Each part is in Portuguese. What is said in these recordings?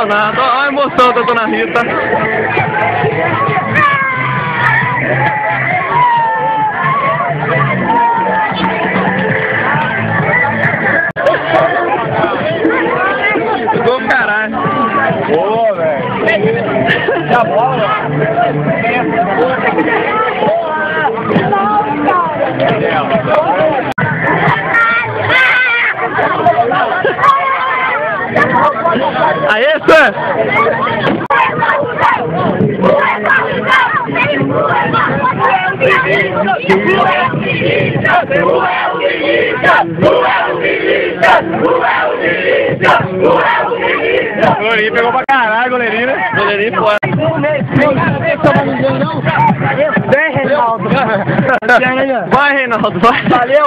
emocionado. Olha a emoção da dona Rita. Ficou caralho. Boa, velho. E a bola? Aê, Sam! Goleirinho pegou pra caralho, goleirinho, né? Goleirinho fora. Vem, Reinaldo. Vai, Reinaldo, vai. Valeu.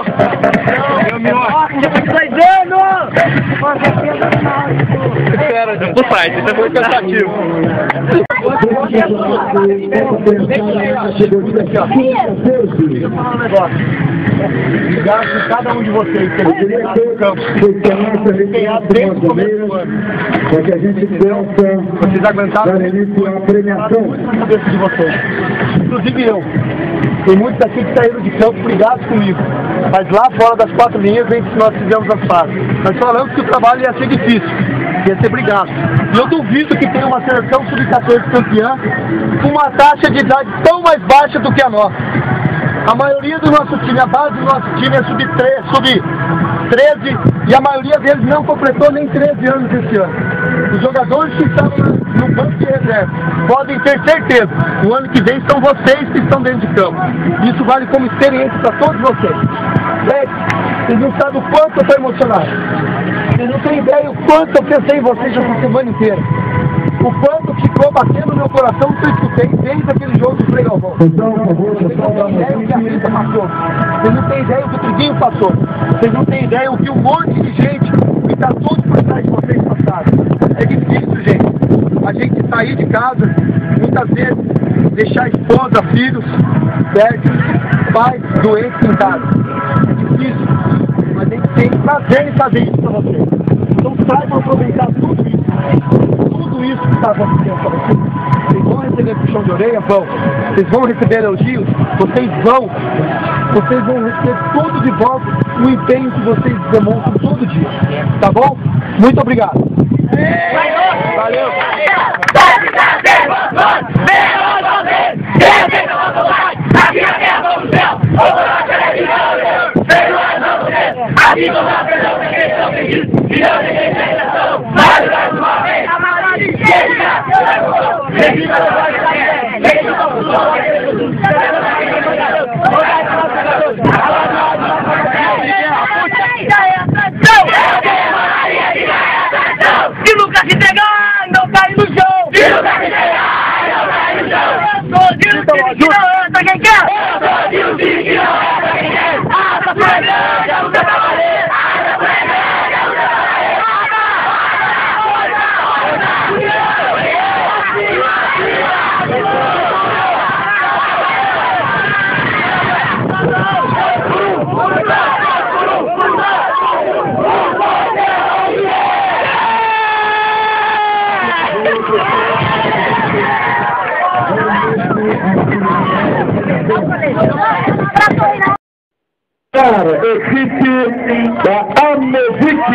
Espera, pro site, isso é muito cansativo. Obrigado por cada um de vocês que no campo. Quem dentro do ano. Para que a gente possa Vocês aguentaram dar início à premiação. de vocês. Inclusive eu. Tem muitos daqui que saíram de campo brigados comigo. Mas lá fora das 4 linhas vem que nós fizemos as fases. Nós falamos que o trabalho ia ser difícil, ia ser brigado. E eu duvido que tenha uma seleção sub-14 campeã com uma taxa de idade tão mais baixa do que a nossa. A maioria do nosso time, a base do nosso time é sub-13 e a maioria deles não completou nem 13 anos esse ano. Os jogadores que estavam no banco de reserva podem ter certeza, no ano que vem são vocês que estão dentro de campo. Isso vale como experiência para todos vocês. Vocês não sabem o quanto eu estou emocionado. Vocês não têm ideia o quanto eu pensei em vocês essa semana inteira. O quanto ficou batendo no meu coração que eu escutei desde aquele jogo do Frei Galvão. Vocês não têm ideia o que a Rita passou. Vocês não têm ideia o que o Triguinho passou. Vocês não têm ideia o que um monte de gente que está tudo por trás de vocês passaram. É difícil, gente. A gente sair de casa, muitas vezes, deixar esposa, filhos, certo? Pais, doentes em casa. É difícil. Mas a gente tem prazer em fazer isso para vocês. Então saibam aproveitar tudo isso. Tudo isso que está acontecendo para vocês. Vocês vão receber puxão de orelha? Vão. Vocês vão receber elogios? Vocês vão. Vocês vão receber tudo de volta o empenho que vocês demonstram todo dia. Tá bom? Muito obrigado. Valeu. Se nunca se pegar, não cai no chão. Se nunca se pegar, não cai no chão. Eu sou de um time que não anda quem quer. Eu sou de um time que não anda quem quer. Asa pra grande, a luta pra valer. Asa pra grande, a luta pra valer. Para a equipe da Amevic,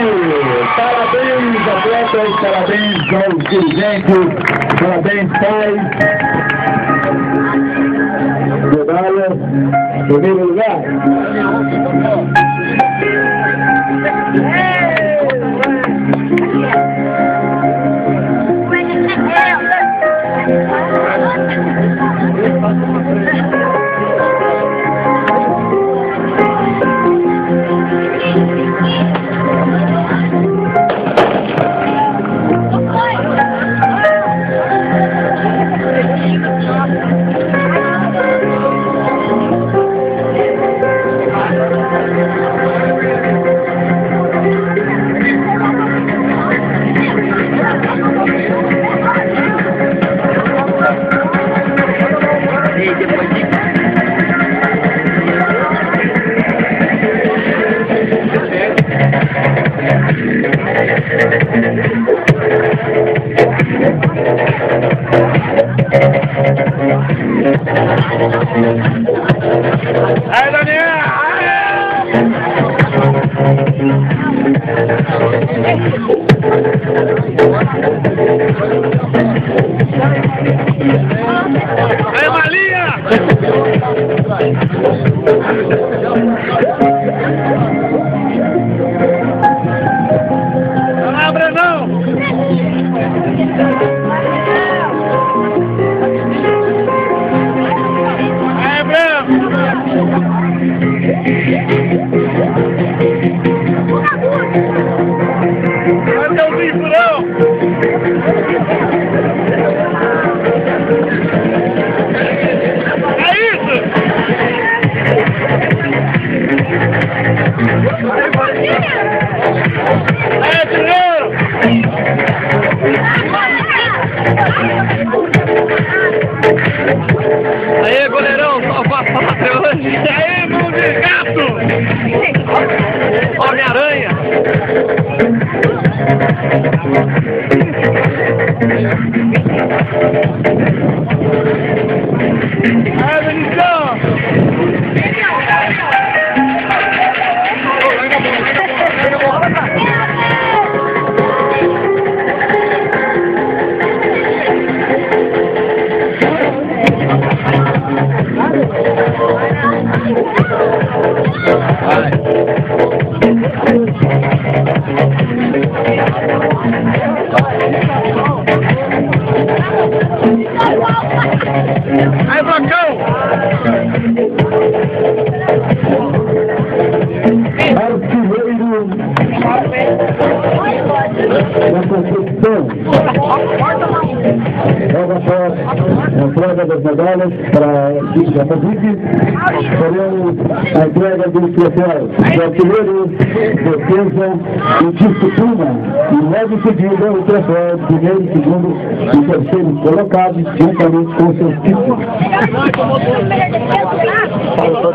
parabéns atletas, parabéns aos dirigentes, parabéns pais, medalha, primeiro lugar. Aí, Daniel! Aí, Malinha! Vai lá, Brenão! Aí, Breno! Vai ter um bicho, não! É isso! Aí, dinheiro! Aí, goleirão, só passa até hoje. Aí, mão de gato! Homem-Aranha! Aí, Benitão! Aí, Bracão! Artilheiro da competição. Logo após a entrega das medalhas para a equipe da Fabrique, faremos a entrega do troféu do artilheiro, defesa e disciplina. E logo em seguida o troféu de primeiro, segundo e terceiro colocados, juntamente com seus títulos.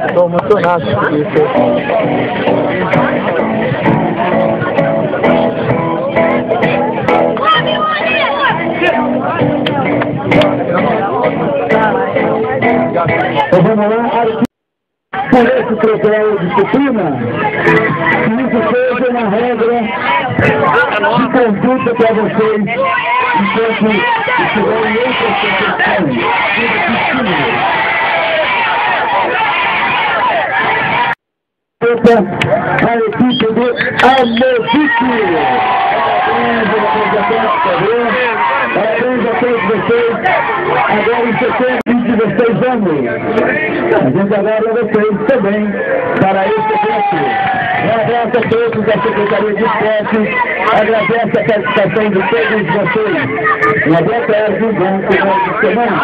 Estou emocionado com isso. Então vamos lá, por esse troféu de disciplina, que isso seja uma regra de conduta para vocês enquanto estiverem em outras competições. A equipe do Amovic. Parabéns a todos vocês. Agora em 16 anos. A gente aguarda vocês também para esse evento. Um abraço a todos da Secretaria de Esporte. Agradeço a participação de todos vocês. Uma boa tarde, um bom final de semana.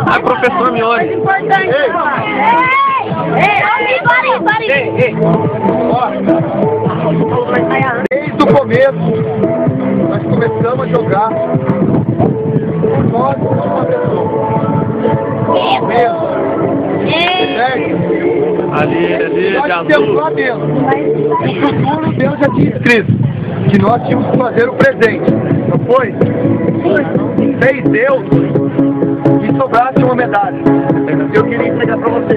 Ai, professor Miori. Desde o começo, nós começamos a jogar por nós uma pessoa. Mesmo. Ali, Nós de temos azul. lá dentro. Em futuro, Deus já tinha escrito que nós tínhamos que fazer o presente. Não foi? Fez Deus e sobrasse uma medalha. Eu queria entregar para você.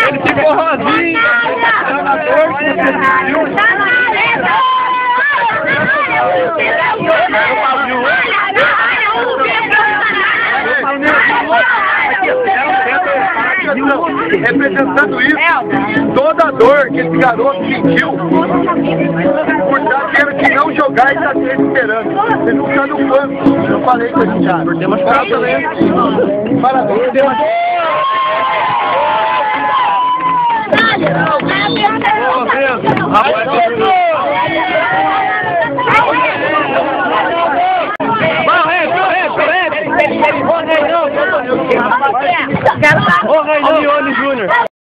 Ele ficou rosinho. Representando isso, toda a dor que esse garoto sentiu por estar tendo que não jogar e estar sempre esperando. Ele não está no banco. Eu falei com esse cara. Tem machucado também. Parabéns. Ô, Rei Júnior.